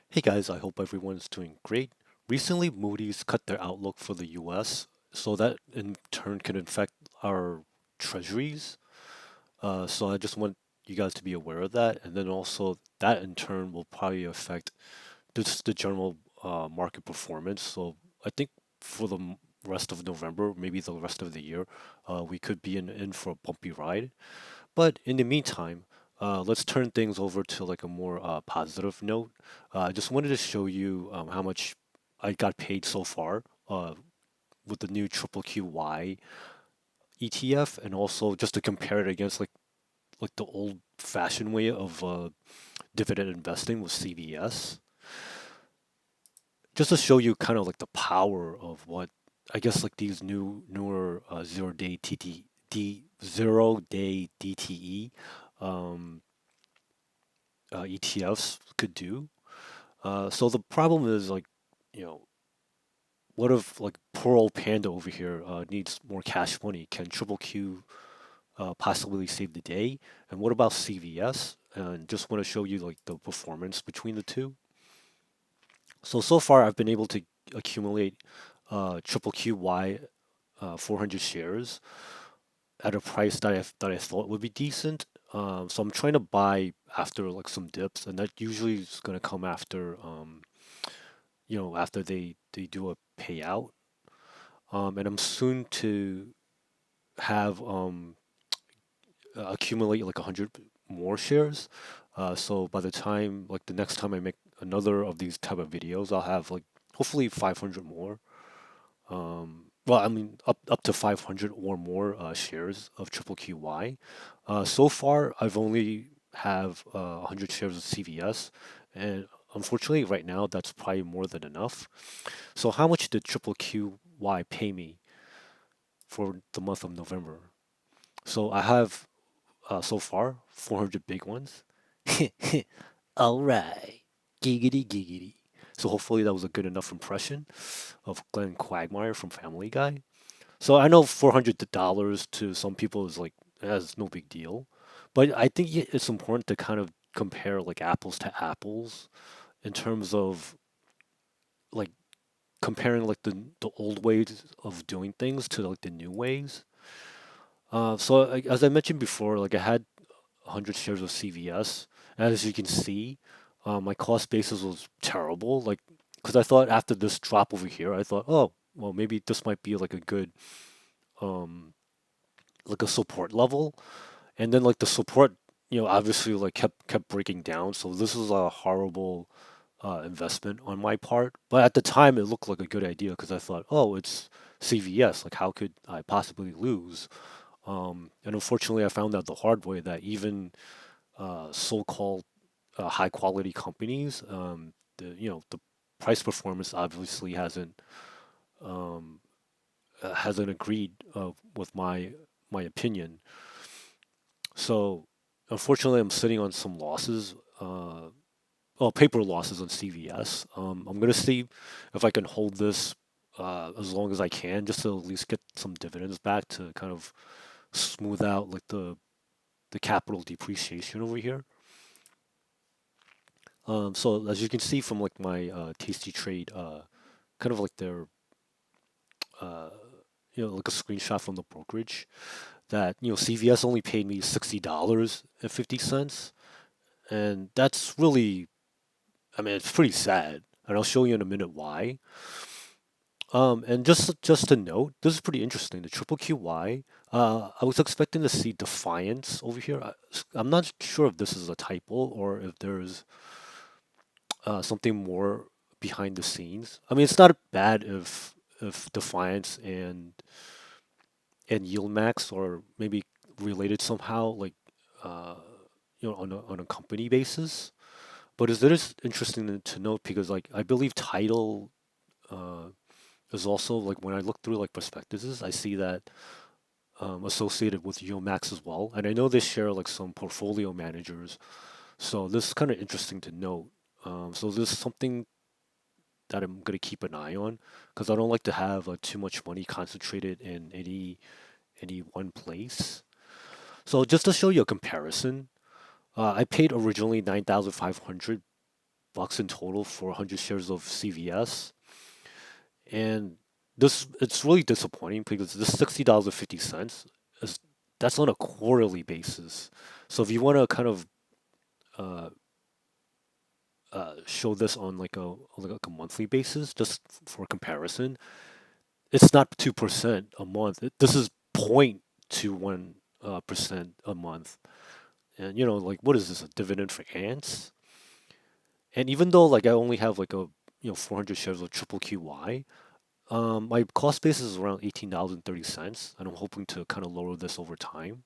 Hey guys, I hope everyone's doing great. Recently, Moody's cut their outlook for the US, so that in turn can affect our treasuries. So I just want you guys to be aware of that, and then also that in turn will probably affect just the general market performance. So I think for the rest of November, maybe the rest of the year, we could be in for a bumpy ride. But in the meantime, let's turn things over to like a more positive note. I just wanted to show you how much I got paid so far with the new Triple QY ETF, and also just to compare it against like the old-fashioned way of dividend investing with CVS. Just to show you kind of like the power of what I guess like these newer zero-day zero-day DTE um, ETFs could do. So the problem is like, you know, what if like poor old Panda over here needs more cash money? Can Triple Q possibly save the day? And what about CVS? And just want to show you like the performance between the two. So far I've been able to accumulate Triple QY 400 shares at a price that I thought would be decent. So I'm trying to buy after like some dips, and that usually is going to come after after they do a payout. And I'm soon to have accumulate like 100 more shares. So by the time like the next time I make another of these type of videos, I'll have like hopefully 500 more. Well, I mean up to 500 or more shares of Triple QY. So far, I've only have 100 shares of CVS, and unfortunately, right now that's probably more than enough. So how much did Triple QY pay me for the month of November? So I have so far 400 big ones. All right, giggity giggity. So hopefully that was a good enough impression of Glenn Quagmire from Family Guy. So I know $400 to some people is like that's no big deal, but I think it's important to kind of compare like apples to apples in terms of like comparing like the old ways of doing things to like the new ways. So like, as I mentioned before, like I had 100 shares of CVS, and as you can see, my cost basis was terrible. Like, because I thought after this drop over here, I thought, oh, well, maybe this might be like a good um like a support level, and then like the support, obviously like kept breaking down. So this was a horrible investment on my part. But at the time, it looked like a good idea because I thought, oh, it's CVS. Like, how could I possibly lose? And unfortunately, I found out the hard way that even so-called high quality companies, the price performance obviously um, hasn't agreed with my opinion. So unfortunately, I'm sitting on some losses, paper losses on CVS. I'm gonna see if I can hold this as long as I can, just to at least get some dividends back to kind of smooth out like the capital depreciation over here. So as you can see from like my Tasty Trade, kind of like their uh, like a screenshot from the brokerage that CVS only paid me $60.50, and that's really, I mean, it's pretty sad, and I'll show you in a minute why. And just to note, this is pretty interesting. The triple QY. I was expecting to see Defiance over here. I'm not sure if this is a typo or if there's something more behind the scenes. I mean, it's not bad if Defiance and Yield Max are maybe related somehow, like uh, on a company basis. But it is interesting to note because like I believe Title uh, is also like when I look through like prospectuses, I see that associated with Yield Max as well, and I know they share like some portfolio managers. So this is kind of interesting to note. So this is something that I'm gonna keep an eye on because I don't like to have too much money concentrated in any one place. So just to show you a comparison, I paid originally 9,500 $60 in total for 100 shares of CVS. And this it's really disappointing because this $60.50 is that's on a quarterly basis. So if you want to kind of uh, show this on like a monthly basis, just for comparison, it's not 2% a month. This is 0.21 percent a month. And like what is this, a dividend for ants? And even though like I only have like a 400 shares of triple QY, my cost basis is around $18.30, and I'm hoping to kind of lower this over time.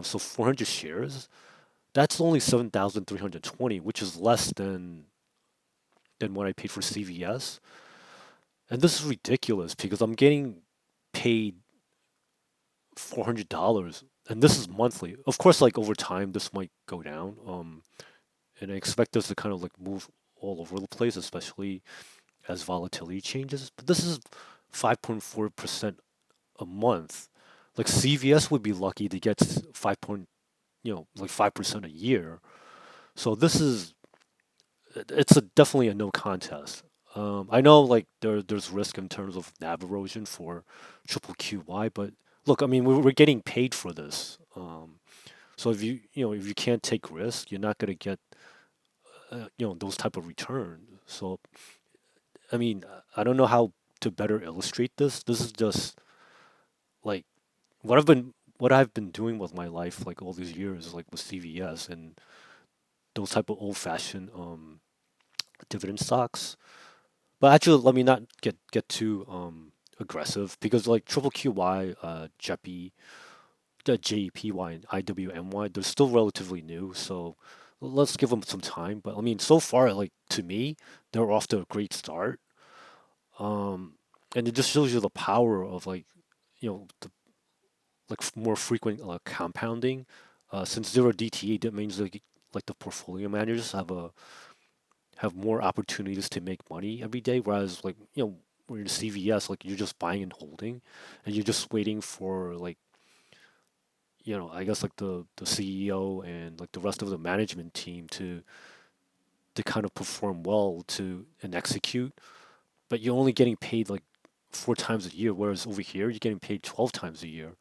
So 400 shares, that's only 7,320, which is less than what I paid for CVS. And this is ridiculous because I'm getting paid $400, and this is monthly. Of course, like over time, this might go down. And I expect this to kind of like move all over the place, especially as volatility changes. But this is 5.4% a month. Like CVS would be lucky to get 5% a year. So this is it's definitely a no contest. I know like there's risk in terms of nav erosion for triple QY, but look, I mean we're getting paid for this. So if you can't take risk, you're not gonna get those type of return. So I mean I don't know how to better illustrate this. This is just like what I've been doing with my life like all these years like with CVS and those type of old fashioned dividend stocks. But actually, let me not get too aggressive because like triple QY, JEPI, the JEPY and IWMY, they're still relatively new, so let's give them some time. But I mean, so far, like to me, they're off to a great start. Um, and it just shows you the power of like the more frequent compounding. Since zero DTE, that means like the portfolio managers have more opportunities to make money every day. Whereas like when you're in CVS, like you're just buying and holding, and you're just waiting for like I guess like the CEO and like the rest of the management team to kind of perform well to and execute. But you're only getting paid like 4 times a year, whereas over here you're getting paid 12 times a year.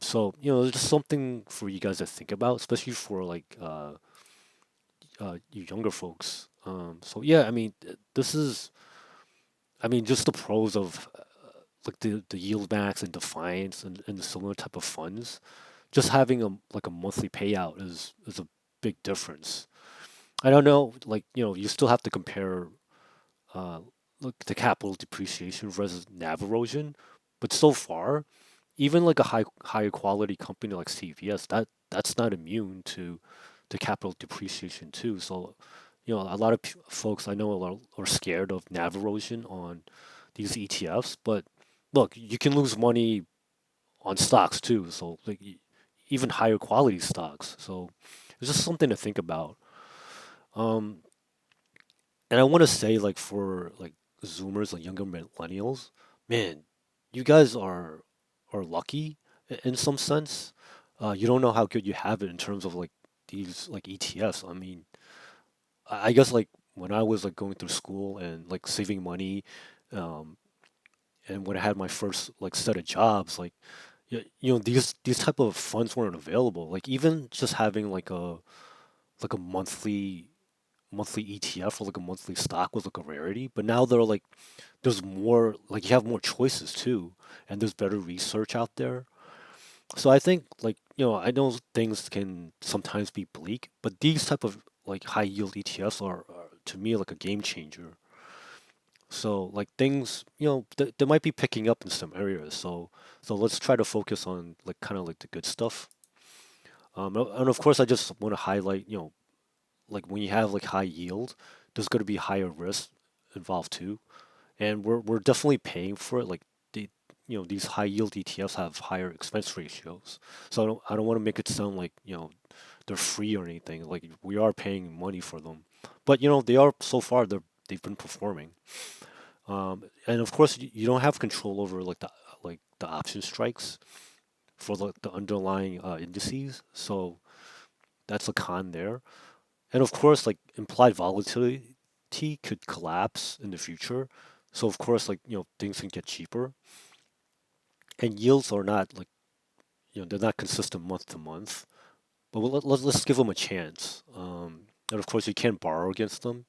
So there's just something for you guys to think about, especially for like you younger folks. So yeah, I mean, this is, I mean, just the pros of like the yield max and defiance and the similar type of funds. Just having a monthly payout is a big difference. I don't know, like you still have to compare uh look the capital depreciation versus NAV erosion, but so far, even like a higher quality company like CVS, that's not immune to capital depreciation too. So, a lot of folks I know are scared of NAV erosion on these ETFs, but look, you can lose money on stocks too. So, like even higher quality stocks. So, it's just something to think about. Um, and I want to say, like for like Zoomers, like younger millennials, man, you guys are lucky in some sense. You don't know how good you have it in terms of like these like ETFs. I mean, I guess like when I was like going through school and like saving money, um, and when I had my first like set of jobs, like these type of funds weren't available. Like even just having like a monthly ETF or like a monthly stock was like a rarity. But now they're like there's more like you have more choices too, and there's better research out there. So I think like I know things can sometimes be bleak, but these type of like high yield ETFs are to me like a game changer. So like things they might be picking up in some areas. So let's try to focus on like kind of like the good stuff. And of course I just want to highlight like when you have like high yield, there's going to be higher risk involved too, and we're definitely paying for it. Like the these high yield ETFs have higher expense ratios, so I don't want to make it sound like they're free or anything. Like we are paying money for them, but they are so far they've been performing. And of course you don't have control over like the option strikes for the underlying indices, so that's a con there. And of course, like implied volatility could collapse in the future. So of course, like things can get cheaper, and yields are not like they're not consistent month to month. But let's give them a chance. And of course, you can't borrow against them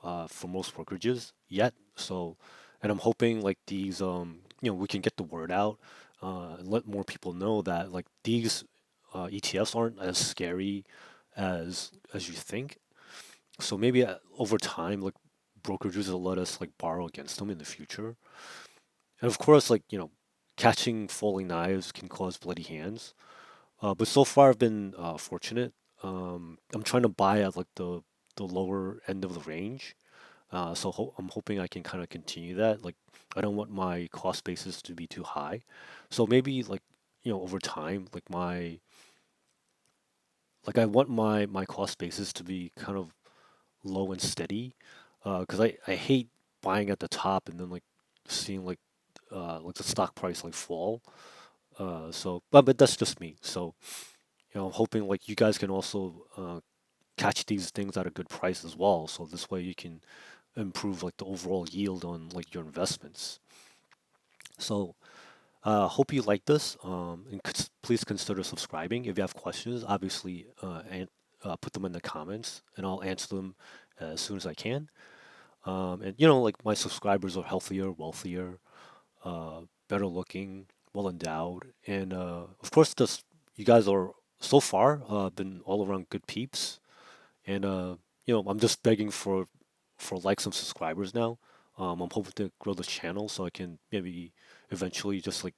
for most brokerages yet. So, and I'm hoping like these, we can get the word out and let more people know that like these ETFs aren't as scary as you think. So maybe over time, like brokerages will let us like borrow against them in the future. And of course, like catching falling knives can cause bloody hands. But so far, I've been fortunate. I'm trying to buy at like the lower end of the range. So I'm hoping I can kind of continue that. Like, I don't want my cost basis to be too high. So maybe like over time, like I want my cost basis to be kind of low and steady. Because I hate buying at the top and then like seeing like the stock price like fall. So but that's just me. So I'm hoping like you guys can also catch these things at a good price as well. So this way you can improve like the overall yield on like your investments. So hope you like this. And please consider subscribing. If you have questions, obviously, and put them in the comments, and I'll answer them as soon as I can. And like my subscribers are healthier, wealthier, better looking, well endowed, and of course, just you guys are so far been all around good peeps. And I'm just begging for likes and subscribers now. I'm hoping to grow this channel so I can maybe eventually just like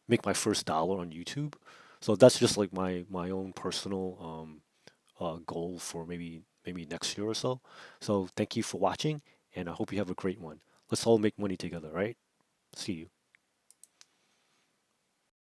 make my first dollar on YouTube. So that's just like my own personal goal for maybe next year or so. So thank you for watching, and I hope you have a great one. Let's all make money together, right? See you.